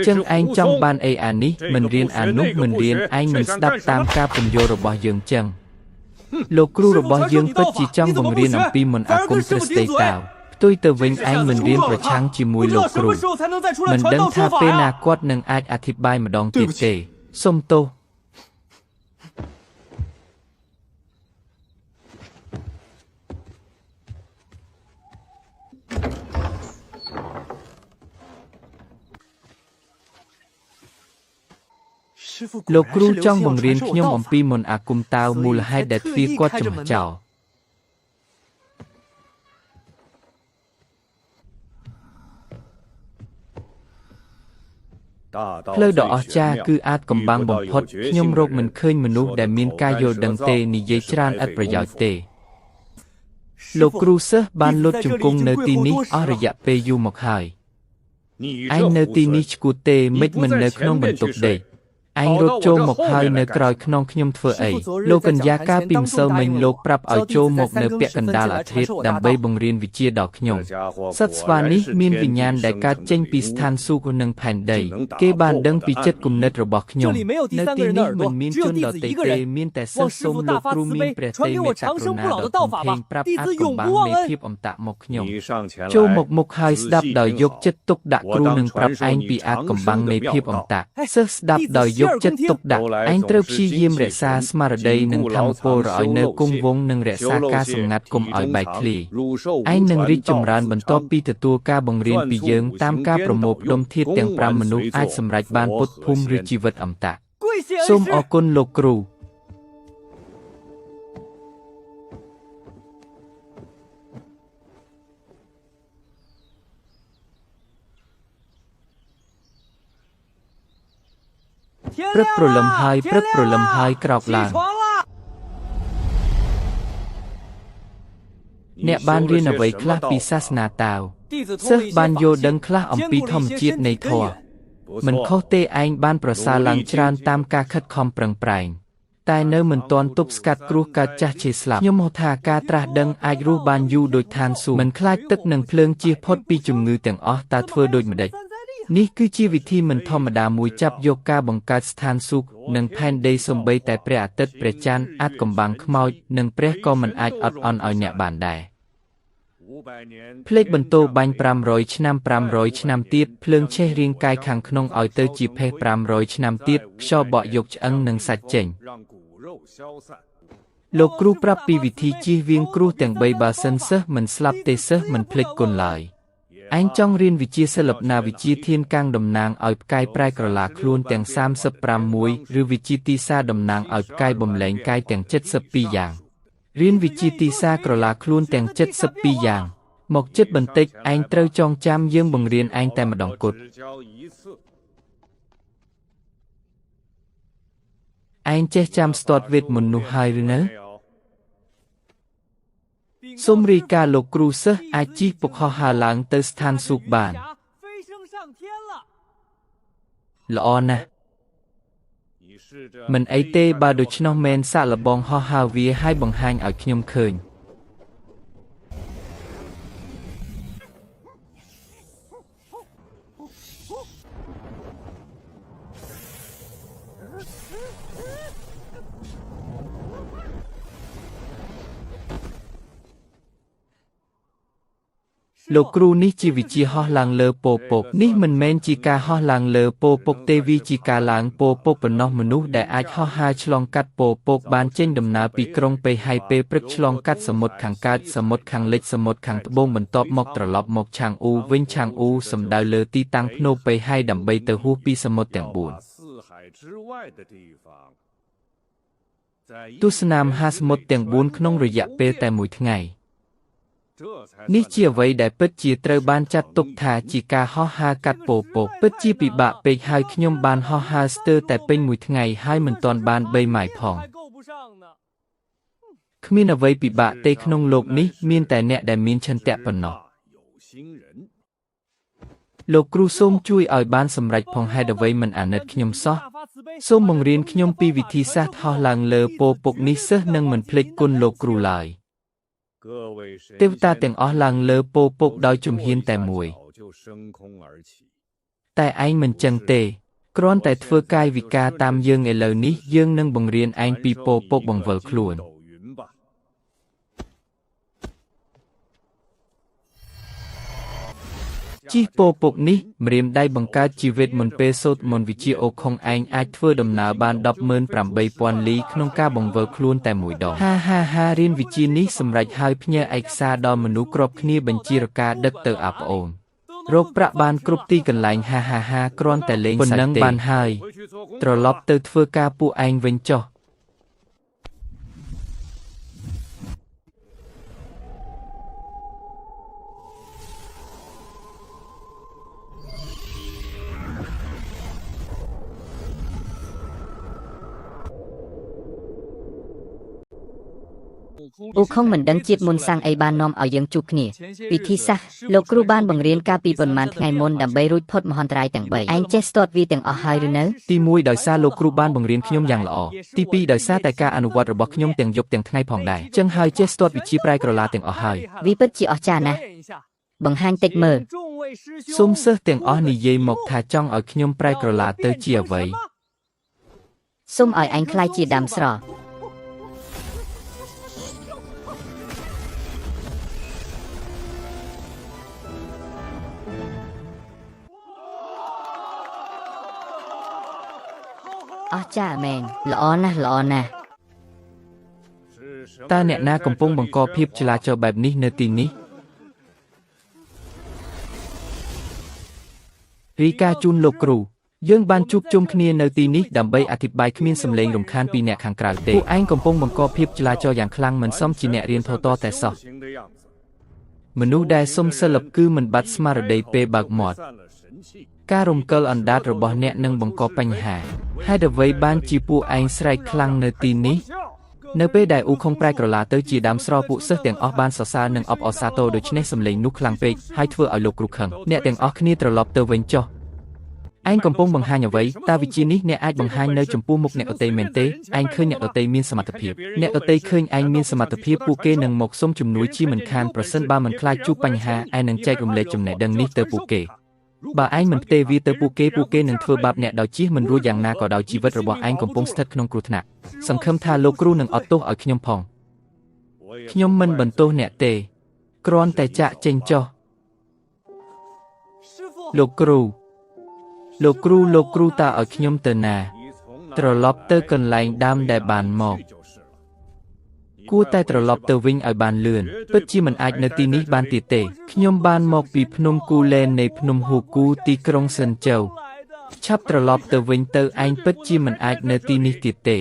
chân anh trong ban ai à ní mình riêng à nút mình riêng anh mình đập tam ca phần vô rồi bỏ dương chân lô cru rồi bỏ dương bất chỉ trong vòng riêng ông pi mình à cùng triste tao tôi từ vinh anh mình riêngประชังchỉ mùi lô cru mình đấng tha pe na quát nâng aiอธิบายมาดองติดเตส้มโตលោកគ្រូចង់បង្រៀនខ្ញុំអំពីមន្តអាគមតៅមូលហេតុដែលទ្វារគាត់ចំចោលផ្លូវដ៏អស្ចារ្យគឺអាចកំបាំងបំផុតខ្ញុំរកមិនឃើញមនុស្សដែលមានការយល់ដឹងទេនិយាយច្រើនឥតប្រយោជន៍ទេលោកគ្រូសិស្សបានលុតជង្គង់នៅទីនេះអស់រយៈពេលយូរមកហើយឯងនៅទីនេះឈ្គួតទេមិននៅក្នុងបន្ទប់ដេកanh rút chô một hơi nơi còi non nhom thưa ấy, lô cần gia ca pim sâu mình lô prap ở chô một nơi bẹt cần đa là thiết đam bay bồng riêng vị chia đỏ nhom. Sát svani miên vị nhan đại ca tranh pistan su của nâng phản đầy, kê bàn đăng bị chất cùng nơi rồi bọc nhom. Nơi tin ní mình miên chôn đỏ tê tê miên tại sân sông lô kru miên pre tê mê tạc rô na đỏ thông thênh prap át cùng bám mê thiếp ẩm tạ một nhom. Chô một hơi đạp đòi dốc chất tục đạ kru nâng prap anh bị át cùng bám mê thiếp ẩm tạ. Sơ đạp đòi dốc chất tục đặt anh trêu chi diêm rẽ xa smarday nâng tham po rồi nơi cung vốn nâng rẽ xa ca sầm ngặt cùng ở bài kli anh nâng ri chùm ran bẩn to pi từ tua ca bằng riêng pi dương tam ca promote đom thiết tiếng pram manu ai sầm rạch ban put phum ri chi vật ẩm tạ xôm o côn lô cru rất pro lâm hai cọc làng nè ban riêng ở vậy class pi sasna tàu sơ ban vô đấng class ông pi thom chiết này thua mình khó tê anh ban prasa làng tràn tam ca khất khom prang prang tai nơi mình toàn tụp skat kru ca cha chi slap nhôm hồ thà ca tra đấng ai ru ban du đôi than su mình khai tức nâng phượng chia phốt pi chùm ngư tiếng ó ta thưa đôi mà đâyนี่คือชีวิตที่มันธรรมดามวยจับโยกาบังการสถานสุขหนึ่งแผ่นได้สมใบแต่เปรียติดเปรียจันอาจกำบังขมอยหนึ่งเปรียก็มันอาจอดอ่อนเอาเนี่ยบานได้เพลงบรรโตบังปรามร้อยชนำตีดเพลิงเชเรียงกายขังขนงอ่อยเตอจีเพปรามร้อยชนำตีดชอบเบาะยกอังหนึ่งสัจเจงโลกครูปรับปีวิธีจีเวียงครูแต่งใบบาเซนเซมันสลับเตเซมันเพลงกลลายanh trong riêng vị chia sơ lập na vị chia thiên cang đầm nàng ở cai prai cờ lạc luôn tiếng sam sập pram muối rồi vị chia ti sa đầm nàng ở cai bầm lạnh cai tiếng chất sập pi dạng riêng vị chia ti sa cờ lạc luôn tiếng chất sập pi dạng một chất bình tĩnh anh trêu trong cham dương bằng riêng anh tại một đồng cột anh che cham start việt một nụ hai rồi nữaส้มรีกาโลกรูเซอาชีปกหอหาหลังเตอสถานสุขบานละออนนะมันไอเต้บาดุชนอมเมนสะละบองหอหาวีให้บังหางเอาขยมเคินโลกรูนี่จีวิจีฮอลังเลอโปปกนี่มันเมนจีกาฮอลังเลอโปปกเตวีจีกาลังโปปกเป็นนอกมนุษย์ได้อาจฮอหาฉลองกัดโปปกบานเจงดำนาปีกรงไปไฮเปปรึกฉลองกัดสมุดขังกัดสมุดขังเล็กสมุดขังตะบงบรรทบมกตรลบมกชางอูวิ่งชางอูสำดาวเลอตีตังโนไปให้ดำใบเตอหูปีสมุดแต่งบุญตุสนามหาสมุดแต่งบุญขนงระยะเปแต่มวยทั้งไงนี่เชี่ยไว้ได้เปิดจีเตอบ้านจัดตกถาจีกาห่อฮากัดโปโปเปิดจีปีบะไปให้ขยมบานห่อฮาสเตอร์แต่เป็นมวยทั้งไงให้เหมือนตอนบานใบใหม่พองขมิ้นเอาไว้ปีบะเตขนงโลกนี้มีนแต่เนะได้มีนชันแตะปนนอโลกครูส้มช่วยเอาบ้านสำหรับพองให้เอาไว้มันอ่านเน็ตขยมซ้อส้มมงเรียนขยมปีวิธีศาสตร์ห่อลังเลอโปปกนิเซนั่งเหมือนเพลกกุนโลกครูลายเทวตาแต่งอ้อลังเลอโปปกดอยจุมเฮียนแต่มวย តែឯងមិនចឹងទេគ្រាន់តែធ្វើកាយវិការតាមយើងឥឡូវនេះយើងនឹងបង្រៀនឯងពីពពកបង្វិលខ្លួនជីពពកនេះម្រាមដៃបង្កើតជីវិតមុនពេលសូត្រមន្តវិជ្ជាអូខុងឯងអាចធ្វើដំណើរបាន 108,000 លីក្នុងការបង្វិលខ្លួនតែមួយដងហារៀនវិជ្ជានេះសម្រេចហើយផ្ញើឯកសារដល់មនុស្សគ្រប់គ្នាបញ្ជារការដឹកទៅអាប្អូនរកប្រាក់បានគ្រប់ទីកន្លែងហាគ្រាន់តែលេងសាច់ទេបានហើយត្រឡប់ទៅធ្វើការពួកឯងវិញចុះអូខុងមិនដឹងជាតិមុនសាំងអីបាននាំឲ្យយើងជួបគ្នាវិធីសាស្ត្រលោកគ្រូបានបង្រៀនកាលពីប៉ុន្មានថ្ងៃមុនដើម្បីរួចផុតមហន្តរាយទាំង3ឯងចេះស្ទាត់វាទាំងអស់ហើយឬនៅទី1ដោយសារលោកគ្រូបានបង្រៀនខ្ញុំយ៉ាងល្អទី2ដោយសារតែការអនុវត្តរបស់ខ្ញុំទាំងយប់ទាំងថ្ងៃផងដែរចឹងហើយចេះស្ទាត់វិជ្ជាប្រែក្រឡាទាំងអស់ហើយវាពិតជាអស្ចារ្យណាស់បង្ហាញតិចមើលសូមសិស្សទាំងអស់និយាយមកថាចង់ឲ្យខ្ញុំប្រែក្រឡាទៅជាអ្វីសូមឲ្យឯងខ្លាយជាដើមស្រល់អស្ចារ្យមែនល្អណាស់តើអ្នកណាកំពុងបង្កភាពចលាចលបែបនេះនៅទីនេះរីកាជូនលោកគ្រូយើងបានជួបជុំគ្នានៅទីនេះដើម្បីអធិប្បាយគ្មានសម្លេងរំខានពីអ្នកខាងក្រៅទេពួកឯងកំពុងបង្កភាពចលាចលយ៉ាងខ្លាំងមិនសមជាអ្នករៀនធតតែសោះមនុស្សដែលសុំសិលឹកគឺមិនបាត់ស្មារតីពេលបើកមាត់ការរំកិលអណ្ដាតរបស់អ្នកនឹងបង្កបញ្ហាហេតុអ្វីបានជាពួកឯងស្រែកខ្លាំងនៅទីនេះនៅពេលដែលអ៊ូខុងប្រែក្រឡាទៅជាដើមស្រល់ពួកសិស្សទាំងអស់បានសរសើរនិងអបអរសាទរដូច្នេះសម្លេងនោះខ្លាំងពេកហើយធ្វើឲ្យលោកគ្រូខឹងអ្នកទាំងអស់គ្នាត្រឡប់ទៅវិញចុះឯងកំពុងបង្ហាញអ្វីតើវិជ្ជានេះអ្នកអាចបង្ហាញនៅចំពោះមុខអ្នកដទៃមែនទេឯងឃើញអ្នកដទៃមានសមត្ថភាពអ្នកដទៃឃើញឯងមានសមត្ថភាពពួកគេនឹងមកសុំជំនួយជាមិនខានប្រសិនបើមិនខ្លាចជួបបញ្ហាឯងនឹងចែករំលែកចំណេះដឹងនេះទៅពួកគេបើឯងមិនផ្ទេរវាទៅពួកគេនឹងធ្វើបាបអ្នកដោយជៀសមិនរួចយ៉ាងណាក៏ដោយជីវិតរបស់ឯងកំពុងស្ថិតក្នុងគ្រោះថ្នាក់សង្ឃឹមថាលោកគ្រូនឹងអត់ទោសឲ្យខ្ញុំផងខ្ញុំមិនបន្ទោសអ្នកទេគ្រាន់តែចាក់ចេញចុះលោកគ្រូតើឲ្យខ្ញុំទៅណាត្រឡប់ទៅកន្លែងដើមដែលបានមកគួរតែត្រឡប់ទៅវិញឲ្យបានលឿនពិតជាមិនអាចនៅទីនេះបានទៀតទេខ្ញុំបានមកពីភ្នំគូលែននៃភ្នំហូគូទីក្រុងសិនជូវឆាប់ត្រឡប់ទៅវិញទៅឯងពិតជាមិនអាចនៅទីនេះទៀតទេ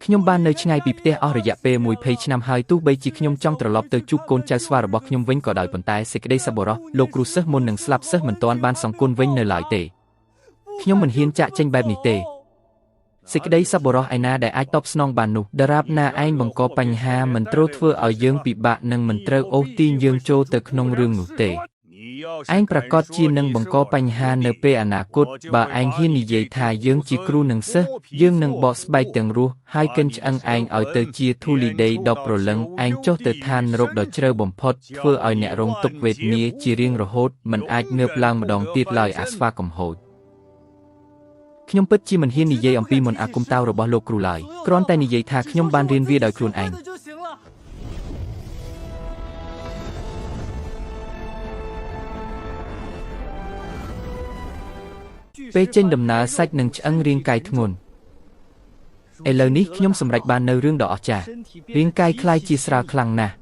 ខ្ញុំបាននៅឆ្ងាយពីផ្ទះអស់រយៈពេល20ឆ្នាំហើយទោះបីជាខ្ញុំចង់ត្រឡប់ទៅជួបកូនចៅស្វារបស់ខ្ញុំវិញក៏ដោយប៉ុន្តែសេចក្តីសប្បុរសលោកគ្រូសិស្សមុននឹងស្លាប់សិស្សមិនទាន់បានសងគុណវិញនៅឡើយទេខ្ញុំមិនហ៊ានចាក់ចេញបែបនេះទេសេចក្តីសប្បុរសឯណាដែលអាចតបស្នងបាននោះដរាបណាឯងបង្កបញ្ហាមិនត្រូវធ្វើឲ្យយើងពិបាកនិងមិនត្រូវអូសទាញយើងចូលទៅក្នុងរឿងនោះទេឯងប្រកាសជានឹងបង្កបញ្ហានៅពេលអនាគតបើឯងហ៊ាននិយាយថាយើងជាគ្រូនិងសិស្សយើងនឹងបកស្បែកទាំងរស់ហើយកិនឆ្អឹងឯងឲ្យទៅជាធូលីដីដ៏ប្រលឹងឯងចុះទៅឋាននរកដ៏ជ្រៅបំផុតធ្វើឲ្យអ្នករងទុក្ខវេទនាជារៀងរហូតមិនអាចងើបឡើងម្ដងទៀតឡើយអាស្វាកំហូចខ្ញុំពិតជាមិនហ៊ាននិយាយអំពីមន្តអាគមតៅរបស់លោកគ្រូឡើយគ្រាន់តែនិយាយថាខ្ញុំបានរៀនវាដោយខ្លួនឯងពេលចេញដំណើរសាច់នឹងឆ្អឹងរាងកាយធ្ងន់ឥឡូវនេះខ្ញុំសម្រេចបាននៅរឿងដ៏អស្ចារ្យរាងកាយคล้ายជាស្រាលខ្លាំងណាស់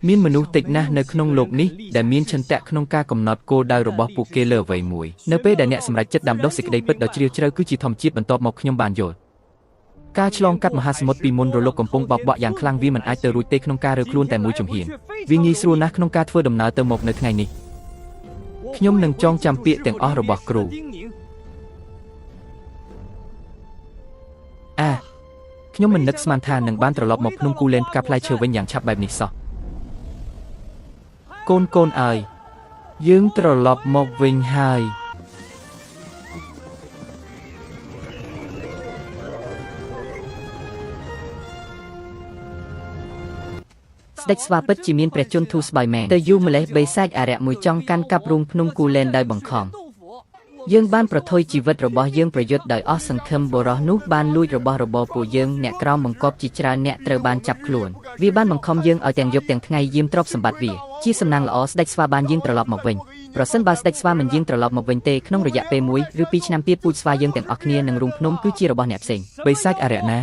មានមនុស្សតិចណាស់នៅក្នុងโลกនេះដែលមានឆន្ទៈក្នុងការកំណត់គោលដៅរបស់ពួកគេលើអ្វីមួយនៅពេលដែលអ្នកសម្រេចចិត្តដាំដុះសេចក្តីពិតដ៏ជ្រាលជ្រៅគឺជាធម្មជាតិបន្ទាប់មកខ្ញុំបានយល់ការឆ្លងកាត់មហាសមុទ្រពីមុនរលកកំពុងបោកបក់យ៉ាងខ្លាំងវាមិនអាចទៅរួចទេក្នុងការរើខ្លួនតែមួយជំហានវាងាយស្រួលណាស់ក្នុងការធ្វើដំណើរទៅមកនៅថ្ងៃនេះខ្ញុំនឹងចងចាំពាក្យទាំងអស់របស់គ្រូខ្ញុំមិននឹកស្មានថានឹងបានត្រឡប់មកភ្នំគូលែនផ្កាផ្លែឈើវិញយ៉ាងឆាប់បែបនេះសោះកូនអើយយើងត្រឡប់មកវិញហើយ ស្ដេចស្វាពិតជាមានព្រះជន្មធូរស្បើយមែនតែយូរម្លេះបេសាចអារក្សមួយចង់កាន់កាប់រូងភ្នំគូលែនដោយបង្ខំយើងបានប្រថុយជីវិតរបស់យើងប្រយុទ្ធដោយអស់សង្ឃឹមបរោះនោះបានលួចរបស់របរពួកយើងអ្នកក្រោមបង្កប់ជាច្រើនអ្នកត្រូវបានចាប់ខ្លួនវាបានបង្ខំយើងឲ្យទាំងយប់ទាំងថ្ងៃយាមទ្រព្យសម្បត្តិវាជាសំណាងល្អស្ដេចស្វាបានយាងត្រឡប់មកវិញប្រសិនបើស្ដេចស្វាមិនយាងត្រឡប់មកវិញទេក្នុងរយៈពេល1 ឬ 2 ឆ្នាំទៀតពូជស្វាយើងទាំងអស់គ្នានឹងរូងភ្នំគឺជារបស់អ្នកផ្សេង បិសាចអារក្សណា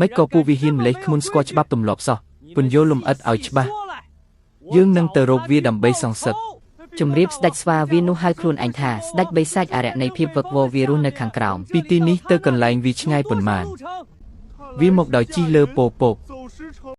មិនក៏ពួកវាហ៊ានម្លេះគ្មុនស្គាល់ច្បាប់ទម្លាប់សោះពន្យល់លំអិតឲ្យច្បាស់យើងនឹងទៅរកវាដើម្បីសងសឹក ជំរាបស្ដេចស្វាវានោះហៅខ្លួនឯងថាស្ដេចបិសាចអារក្សនៃភាពវឹកវរវារស់នៅខាងក្រោម ពីទីនេះទៅកន្លែងវាឆ្ងាយប៉ុន្មានវាមកដោយជិះលើពោពក